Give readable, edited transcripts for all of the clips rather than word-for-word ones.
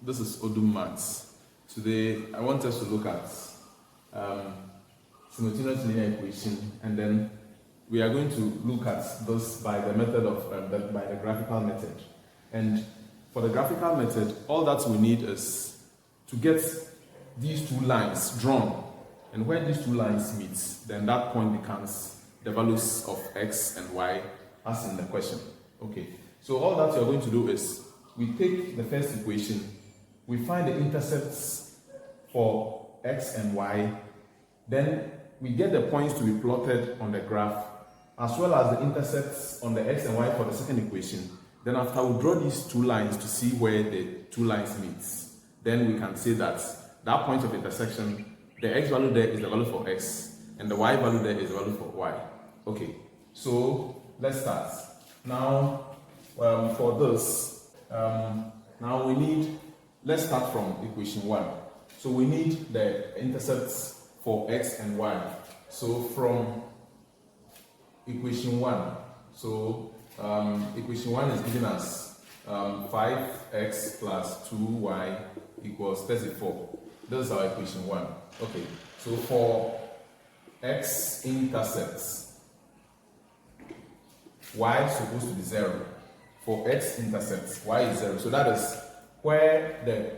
This is Odum Maths. Today I want us to look at simultaneous linear equation, and then we are going to look at this by the method of by the graphical method. And for the graphical method, all that we need is to get these two lines drawn, and when these two lines meet, then that point becomes the values of x and y as in the question. Okay, so all that you're going to do is we take the first equation, we find the intercepts for x and y, then we get the points to be plotted on the graph, as well as the intercepts on the x and y for the second equation. Then after we draw these two lines to see where the two lines meet, then we can say that that point of intersection, the x value there is the value for x, and the y value there is the value for y. Okay, so let's start. Now, for this, now we need, let's start from equation 1. So we need the intercepts for x and y. So from equation 1, so equation 1 is given as 5x plus 2y equals 34. This is our equation 1. Okay, so for x intercepts, y is supposed to be 0. For x intercepts, y is 0. So that is where the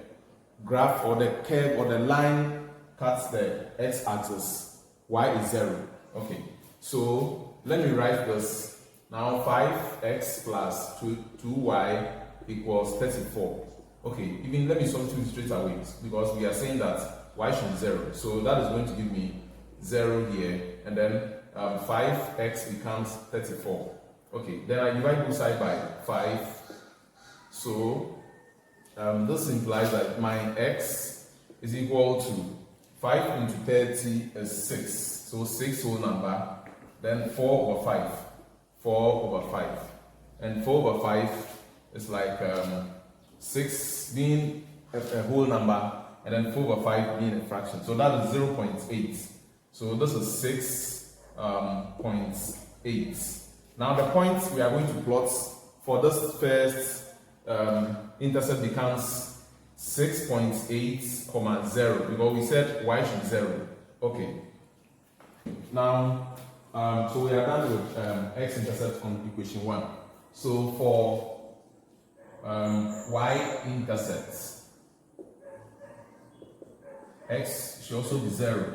graph or the curve or the line cuts the x-axis, y is 0. Okay, so let me write this. Now 5x plus 2y equals 34. Okay, even let me substitute straight away because we are saying that y should be 0. So that is going to give me 0 here, and then 5x becomes 34. Okay, then I divide both sides by 5. So this implies that my x is equal to 5 into 30 is 6. So 6 whole number, then 4 over 5. 4 over 5. And 4 over 5 is like 6 being a whole number, and then 4 over 5 being a fraction. So that is 0.8. So this is 6.8. Now the point we are going to plot for this first intercept becomes 6.8, because we said y should be 0. Okay. Now, so we are done with x-intercept on equation 1. So for y-intercepts, x should also be 0.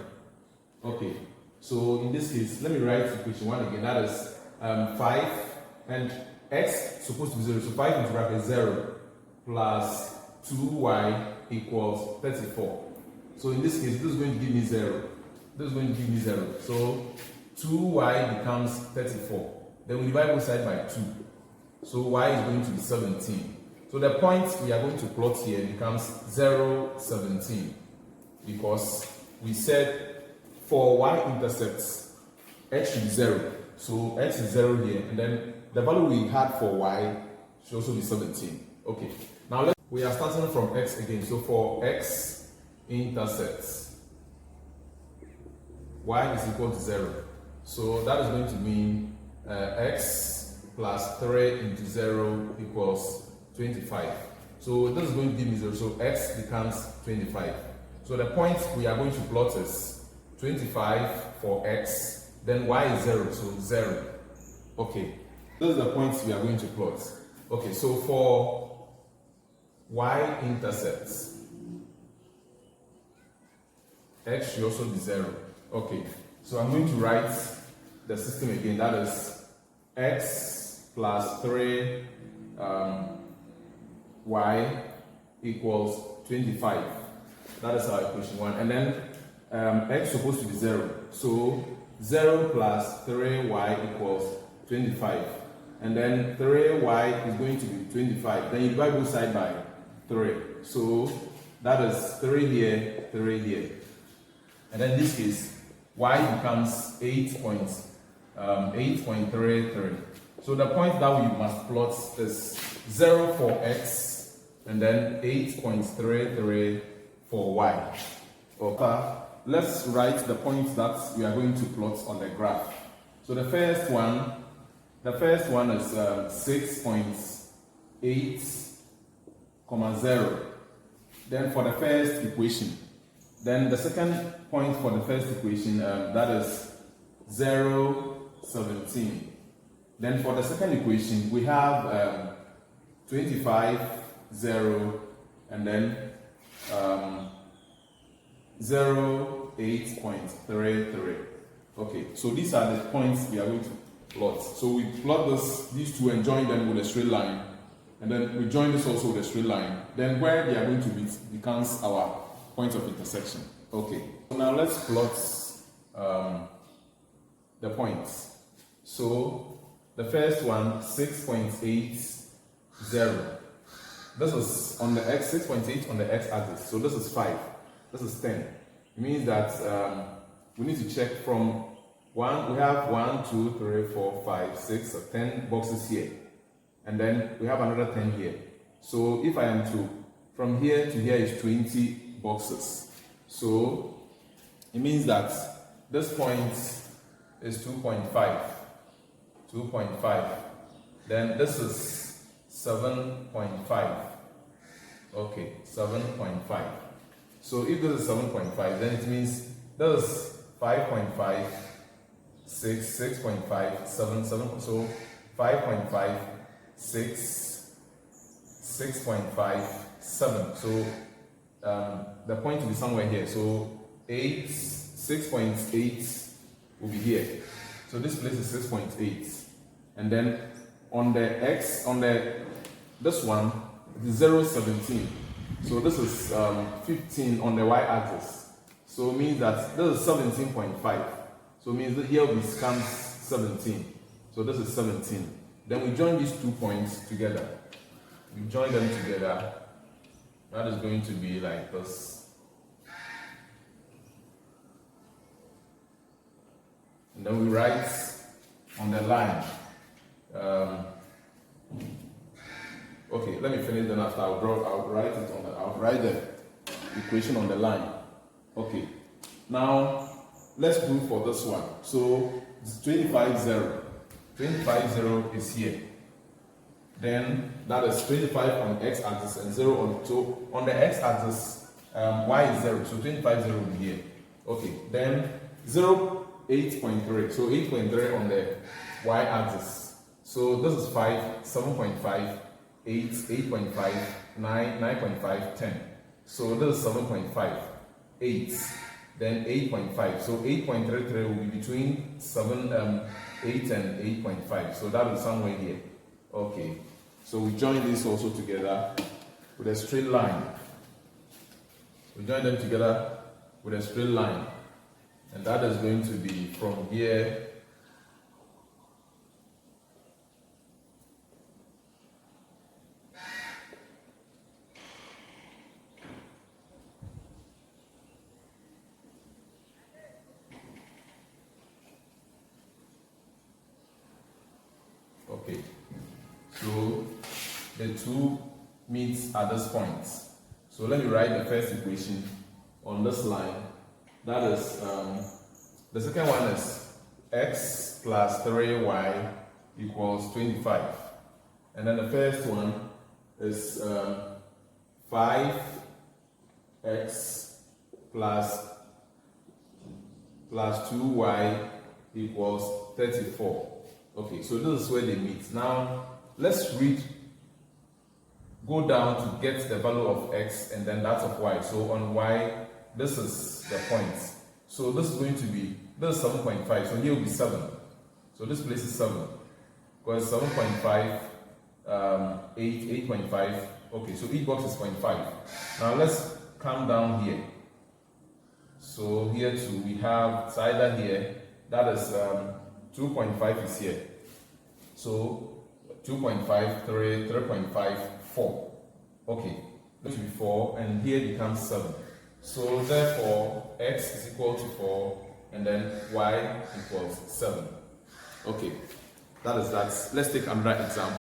Okay, so in this case, let me write equation 1 again. That is 5, and x is supposed to be 0. So 5 into bracket 0 plus 2y equals 34. So in this case, this is going to give me 0. This is going to give me 0. So 2y becomes 34. Then we divide both sides by 2. So y is going to be 17. So the point we are going to plot here becomes 0, 17. Because we said for y-intercepts, x should be 0. So x is 0 here. And then the value we had for y should also be 17. Okay. Now we are starting from x again. So for x-intercepts, y is equal to 0. So that is going to mean x plus 3 into 0 equals 25. So this is going to give me 0. So x becomes 25. So the point we are going to plot is 25 for x. Then y is 0. So 0. Okay. This is the point we are going to plot. Okay. So for y-intercepts, x should also be 0. Okay. So I'm going to write the system again. That is x plus 3 y equals 25. That is our equation 1. And then x is supposed to be 0. So 0 plus 3y equals 25. And then 3y is going to be 25. Then you divide both sides by 3. So that is 3 here, 3 here. And then in this case, y becomes 8.33. So the point that we must plot is 0 for x and then 8.33 for y. Okay. Let's write the points that we are going to plot on the graph. So the first one is 6.8, 0. then for the first equation. Then the second point for the first equation, that is 0, 17. Then for the second equation, we have 25, 0, and then 0, 8.33. Okay, so these are the points we are going to plot. So we plot these two and join them with a straight line. And then we join this also with a straight line. Then where they are going to meet becomes our point of intersection. Okay, so now let's plot the points. So the first one, 6.80. This is on the x, 6.8 on the x-axis. So this is 5. This is 10. It means that we need to check from 1. We have 1, 2, 3, 4, 5, 6, 10 boxes here. And then we have another 10 here. So if I am to, from here to here is 20 boxes. So it means that this point is 2.5. 2.5. Then this is 7.5. Okay, 7.5. So if this is 7.5, then it means this is 5.5, 6, 6.5, 7, 7. So 5.5, 6, 6.5, 7. So the point will be somewhere here. So 8, 6.8 will be here. So this place is 6.8. And then on the x, on this one, it is 0, 17. So this is 15 on the y-axis. So it means that this is 17.5. So it means that here becomes 17. So this is 17. Then we join these 2 points together. We join them together. That is going to be like this. And then we write on the line. Okay, let me finish. Then after I'll write it on the. I'll write the equation on the line. Okay. Now let's do for this one. So it's 25, 0. 25, 0 is here. Then that is 25 on x-axis and 0 on. So on the x-axis, y is 0. So 25, 0 will be here. Okay. Then 0, 8.3. So 8.3 on the y-axis. So this is 5, 7.5, 8, 8.5, 9, 9.5, 10. So this is 7.5, 8, then 8.5. So 8.33 will be between 8 and 8.5. So that will be somewhere here. Okay. So we join this also together with a straight line. We join them together with a straight line. And that is going to be from here . Okay, so the two meets at this point. So let me write the first equation on this line. That is, the second one is x plus 3y equals 25. And then the first one is 5x plus 2y equals 34. Okay, so this is where they meet. Now, let's go down to get the value of x and then that of y. So on y, this is the point. So this is going to be, this is 7.5. So here will be 7. So this place is 7. Because 7.5, 8, 8.5. Okay, so each box is 0.5. Now let's come down here. So here too, we have, it's either here, that is 2.5 is here. So 2.5, 3, 3.5, 4. Okay, this will be 4, and here becomes 7. So therefore, x is equal to 4, and then y equals 7. Okay, that is that. Let's take another example.